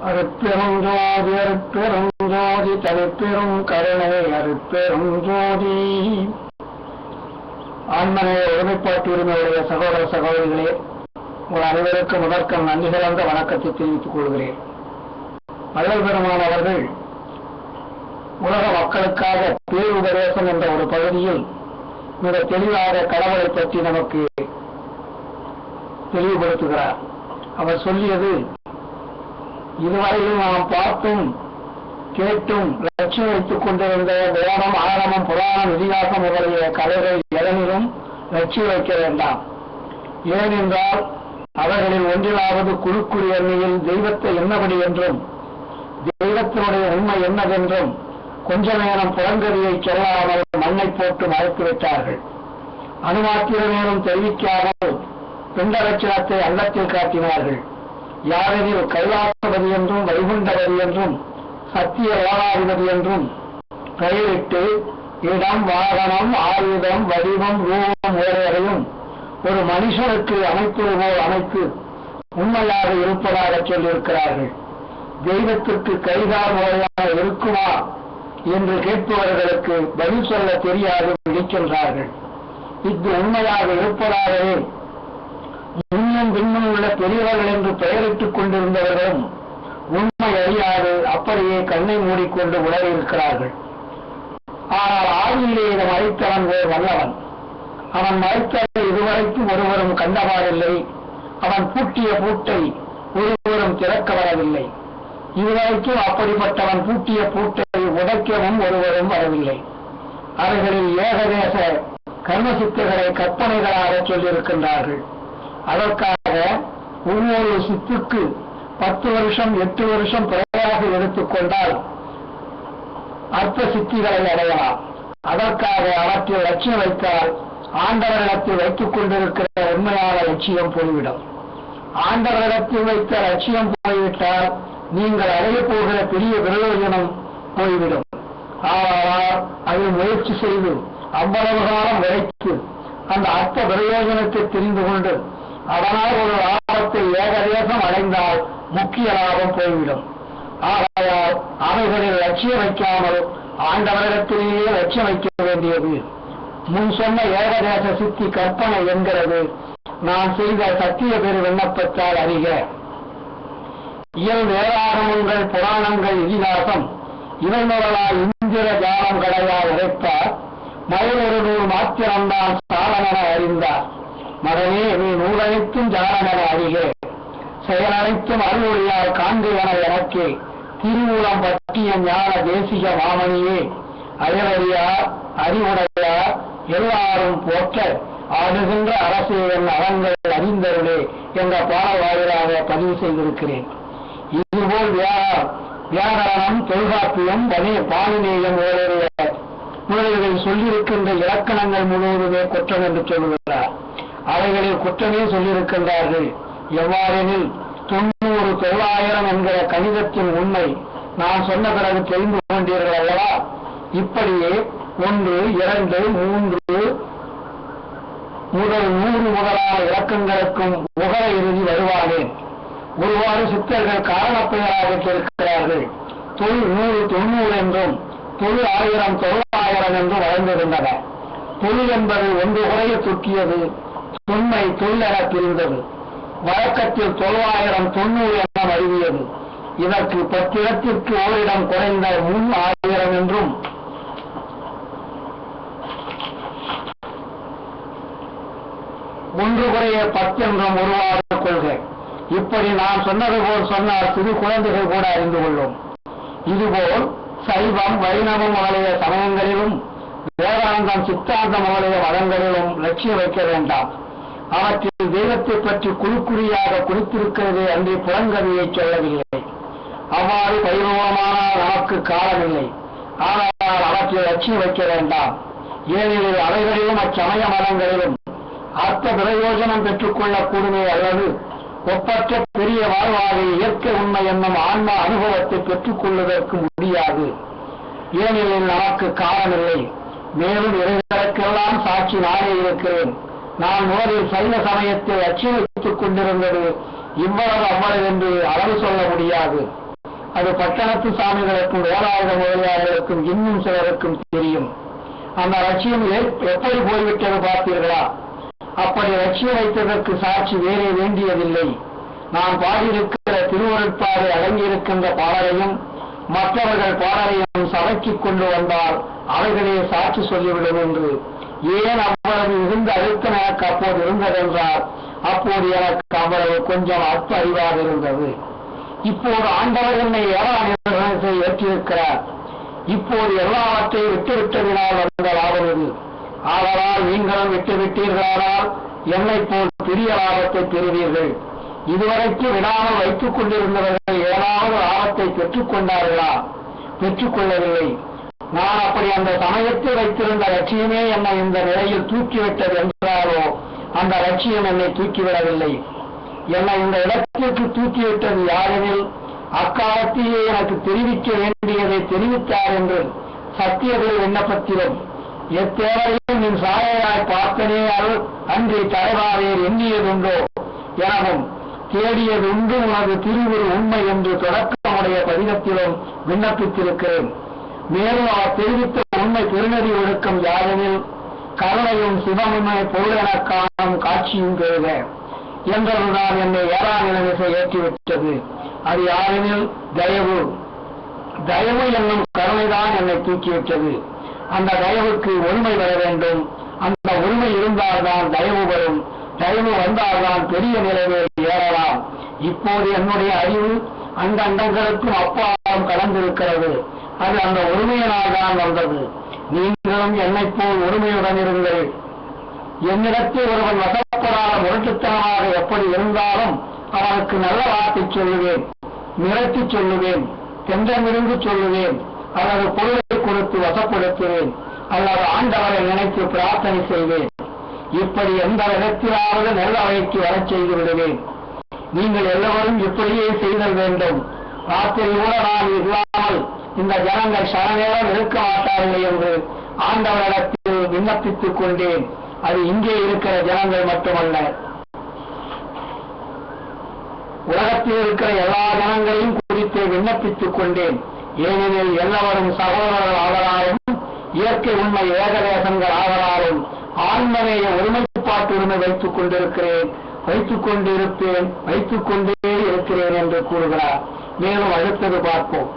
அருட்பெருஞ்சோதி அருட்பெருஞ்சோதி தனிப்பெரும் கருணை அருட்பெருஞ்சோதி. ஆன்மனை ஒருமைப்பாட்டு உரிமையுடைய சகோதர சகோதரிகளே, உங்கள் அனைவருக்கும் முதற்கம் நன்றி கலந்த வணக்கத்தை தெரிவித்துக் கொள்கிறேன். வள்ளல் பெருமான் அவர்கள் உலக மக்களுக்காக பேருபதேசம் என்ற ஒரு பகுதியில் மிக தெளிவாக கடவுளை பற்றி நமக்கு தெளிவுபடுத்துகிறார். அவர் சொல்லியது, இதுவரையில் நாம் பார்த்தும் கேட்டும் லட்சியம் வைத்துக் கொண்டிருந்த வேதம், ஆகமம், புராணம், இதிகாசம் முதலிய கலைகள் எதனிலும் லட்சியம் வைக்க வேண்டாம். ஏனென்றால் அவர்களில் ஒன்றிலாவது குறுக்குறி எண்ணியில் தெய்வத்தை என்னபடி என்றும் தெய்வத்தினுடைய உண்மை என்னதென்றும் கொஞ்ச நேரம் புறங்கதியை சொல்லாமல் மண்ணை போட்டு மறைத்துவிட்டார்கள். அணுமாத்திர நேரம் தெரிவிக்காமல் பிண்டலட்சணத்தை அன்னத்தில் காட்டினார்கள். யாரெனில் கைலாசபதி என்றும் வைகுண்டபதி என்றும் சத்திய ஓராதிபதி என்றும் பெயரிட்டு இடம், வாகனம், ஆயுதம், வடிவம், ரூபம் முதலியவையும் ஒரு மனுஷனுக்கு அமைப்பது போல் அமைத்து உண்மையாக இருப்பதாக சொல்லியிருக்கிறார்கள். தெய்வத்திற்கு கைகால் முறையாக இருக்குமா என்று கேட்பவர்களுக்கு பதில் சொல்ல தெரியாது விழிக்கின்றார்கள். இது உண்மையாக இருப்பதாகவே முன்னும் பின்னும் உள்ள பெரியவர்கள் என்று பெயரிட்டுக் கொண்டிருந்தவர்களும் உண்மை அறியாது அப்படியே கண்ணை மூடிக்கொண்டு உலகிருக்கிறார்கள். ஆனால் ஆதியிலே இதை மறைத்தவன் வேறு வல்லவன். அவன் மறைத்ததை இதுவரைக்கும் ஒருவரும் கண்டபாடில்லை. அவன் பூட்டிய பூட்டை ஒருவரும் திறக்க வரவில்லை. இதுவரைக்கும் அப்படிப்பட்டவன் பூட்டிய பூட்டை உடைக்கவும் ஒருவரும் வரவில்லை. அவர்களில் ஏகதேச கர்மசித்துகளை கற்பனைகளாக சொல்லியிருக்கின்றார்கள். அதற்காக ஒவ்வொரு சித்துக்கு 10 வருஷம் 8 வருஷம் பிழையாக எடுத்துக்கொண்டால் அர்த்த சித்திகளை அடையலாம். அதற்காக அவற்றில் லட்சியம் வைத்தால் ஆண்டவரிடத்தில் வைத்துக் கொண்டிருக்கிற உண்மையான லட்சியம் போய்விடும். ஆண்டவரிடத்தில் வைத்த லட்சியம் போய்விட்டால் நீங்கள் அடைய போகிற பெரிய பிரயோஜனம் போய்விடும். ஆனால் அதில் முயற்சி செய்து அவ்வளவு காலம் உழைத்து அந்த அர்த்த பிரயோஜனத்தை தெரிந்து கொண்டு அதனால் ஒரு லாபத்தை ஏகதேசம் அடைந்தால் முக்கிய லாபம் போய்விடும். ஆகையால் அவைகளில் லட்சியம் வைக்காமல் ஆண்டவரிடத்திலேயே லட்சியம் வைக்க வேண்டியது. முன் சொன்ன ஏகதேச சித்தி கற்பனை என்கிறது நான் செய்த சத்திய பெரு விண்ணப்பத்தால் அறிக. இயல் வேதாகமங்கள், புராணங்கள், இதிகாசம் இவை முதலால் இந்திர ஜாலம் கடையால் உரைத்தார். மயில் ஒரு மாத்திரம்தான் சாலமென அறிந்தார். மகனே, நீ நூலனைத்தும் ஜாலமென அறிகே. செயலனைத்தும் அருளுடையால் காண்கையென எனக்கே. திருமூலம் பற்றிய ஞான தேசிக மாமணியே, அயலறியார் அறிவுடையார் எல்லாரும் போற்ற ஆடுகின்ற அரசே என் அறங்கள் அறிந்தருளே என்ற பாடல் வாயிலாக பதிவு செய்திருக்கிறேன். இதுபோல் வியாகரணம், தொல்காப்பியம், பாணினேயம் முதலில் சொல்லியிருக்கின்ற இலக்கணங்கள் முழுவதுமே குற்றம் என்று சொல்லுகிறார். அவைகளில் குற்றமே சொல்லியிருக்கின்றார்கள். எவ்வாறெனில் 90 900 என்கிற கணிதத்தின் உண்மை நான் சொன்ன பிறகு தெரிந்து கொண்டீர்கள் அல்லவா? இப்படியே 1, 2, 3 முதல் 100 முதலான இலக்கங்களுக்கும் உகர இறுதி வருவானேன். ஒருவாறு சித்தர்கள் காரணப்பெயராக இருக்கிறார்கள். தொல் 100 90 என்றும் தொல் 1000 900 என்றும் வளர்ந்திருந்தன. தொழில் என்பது ஒன்று குறைய துக்கியது, தொன்மை தொல் என பிரிந்தது. வழக்கத்தில் 900 90 என அறிவியது. இதற்கு 10 இடத்திற்கு ஓரிடம் குறைந்த முன் 1000 என்றும் ஒன்று குறைய 10 என்றும் உருவாக கொள்கை. இப்படி நான் சொன்னது போல் சொன்னால் சிறு குழந்தைகள் கூட அறிந்து கொள்ளும். இதுபோல் சைவம், வைணவம் முதலிய சமயங்களிலும் வேதாந்தம், சித்தாந்தம் முதலிய மதங்களிலும் லட்சியம் வைக்க வேண்டாம். அவற்றில் தெய்வத்தை பற்றி குறுக்குறியாக குறித்திருக்கிறதே அன்றி புறங்கதையை சொல்லவில்லை. அவ்வாறு பரிபூர்ணமானால் நமக்கு காலமில்லை. ஆனால் அவற்றில் லட்சியம் வைக்க வேண்டாம். ஏனெனில் அவைகளிலும் அச்சமய மதங்களிலும் அர்த்த பிரயோஜனம் பெற்றுக் கொள்ளக்கூடுமே அல்லது ஒப்பற்ற பெரிய வாழ்வாக இயற்கை உண்மை என்னும் ஆன்ம அனுபவத்தை பெற்றுக் கொள்வதற்கு முடியாது. ஏனெனில் நமக்கு காலமில்லை. மேலும் இவைகளுக்கெல்லாம் சாட்சி நானே இருக்கிறேன். நான் முதலில் சைவ சமயத்தை லட்சியம் வைத்துக் கொண்டிருந்தது இவ்வளவு அவ்வளவு என்று அளவு சொல்ல முடியாது. அது பட்டணத்து சாமிகளுக்கும் வேலாயுத முதலியார்களுக்கும் இன்னும் சிலருக்கும் தெரியும். அந்த லட்சியம் எப்படி போய்விட்டது பார்த்தீர்களா? அப்படி லட்சியம் வைத்ததற்கு சாட்சி வேறே வேண்டியதில்லை. நான் பாடியிருக்கிற திருவருட்பாவை அடங்கியிருக்கின்ற பாடலையும் மற்றவர்கள் பாடலையும் சபைக்கு கொண்டு வந்தால் அவைகளே சாட்சி சொல்லிவிடும் என்று. ஏன் அவ்வளவு மிகுந்த அழுத்தம் எனக்கு அப்போது இருந்ததென்றால், அப்போது எனக்கு அவ்வளவு கொஞ்சம் அற்ப அறிவாக இருந்தது. இப்போது ஆண்டவர் என்னை ஏறாநிலை ஏற்றிருக்கிறார். இப்போது எல்லாவற்றையும் விட்டுவிட்டதினால் வந்த லாபம் இது. ஆதலால் நீங்களும் விட்டுவிட்டீர்களானால் என்னை போல் பெரிய லாபத்தை பெறுவீர்கள். இதுவரைக்கும் விடாமல் வைத்துக் கொண்டிருந்தவர்கள் ஏதாவது லாபத்தை பெற்றுக் கொண்டார்களா? பெற்றுக் கொள்ளவில்லை. நான் அப்படி அந்த சமயத்தில் வைத்திருந்த லட்சியமே என்னை இந்த நிலையில் தூக்கிவிட்டது என்றாலோ, அந்த லட்சியம் என்னை தூக்கிவிடவில்லை. என்னை இந்த இடத்திற்கு தூக்கிவிட்டது யாரெனில், அக்காலத்திலே எனக்கு தெரிவிக்க வேண்டியதை தெரிவித்தார் என்று சத்தியர்கள் விண்ணப்பத்திலும் எத்தேவையும் நின் சாயலாய் பார்த்தனே அருள் அன்றி தலைவாரேர் எண்ணியதுண்டோ எனவும் தேடியதுண்டு உனது திருவுரு உண்மை என்று தொடக்கமுடைய பதிகத்திலும் விண்ணப்பித்திருக்கிறேன். மேலும் அவர் தெரிவித்த உண்மை திருநெறி ஒழுக்கம் யாரெனில், கருணையும் சிவமுமே பொருளென காணும் காட்சியும் பெறுக என்றதுதான் என்னை ஏறாம் நிலைமை ஏற்றிவிட்டது. அது யாரெனில் தயவு. தயவு என்னும் கருணைதான் என்னை தூக்கிவிட்டது. அந்த தயவுக்கு ஒருமை வர வேண்டும். அந்த உரிமை இருந்தால்தான் தயவு வரும். தயவு வந்தால்தான் பெரிய நிலையை ஏறலாம். இப்போது என்னுடைய அறிவு அந்த அண்டங்களுக்கும் அப்பாலும் கலந்திருக்கிறது. அது அந்த ஒருமையினால் தான் வந்தது. நீங்களும் என்னை போல் ஒருமையுடன் இருங்கள். என்னிடத்தில் ஒருவன் வசப்படாத முரட்டுத்தனமாக எப்படி இருந்தாலும் அவனுக்கு நல்ல வார்த்தை சொல்லுவேன், மிரட்டி சொல்லுவேன், தென்றமிருந்து சொல்லுவேன், அல்லது பொருளை கொடுத்து வசப்படுத்துவேன், அல்லது ஆண்டவரை நினைத்து பிரார்த்தனை செய்வேன். இப்படி எந்த விதத்திலாவது நல்ல வகைக்கு வரச் செய்து விடுவேன். நீங்கள் எல்லோரும் இப்படியே செய்தல் வேண்டும். ராத்திரி கூட நான் இல்லாமல் இந்த ஜனங்கள் சரநேரம் இருக்க மாட்டார்கள் என்று ஆண்டவரிடத்தில் விண்ணப்பித்துக் கொண்டேன். அது இங்கே இருக்கிற ஜனங்கள் மட்டுமல்ல, உலகத்தில் இருக்கிற எல்லா ஜனங்களையும் குறித்து விண்ணப்பித்துக் கொண்டேன். ஏனெனில் எல்லாரும் சகோதரர்கள் ஆவதாலும் இயற்கை உண்மை ஏகதேசங்கள் ஆவதாலும் ஆன்மநேய ஒருமைப்பாட்டு உரிமை வைத்துக் கொண்டிருக்கிறேன், வைத்துக் கொண்டிருப்பேன், வைத்துக் கொண்டே இருக்கிறேன் என்று கூறுகிறார். மேலும் அடுத்தது பார்ப்போம்.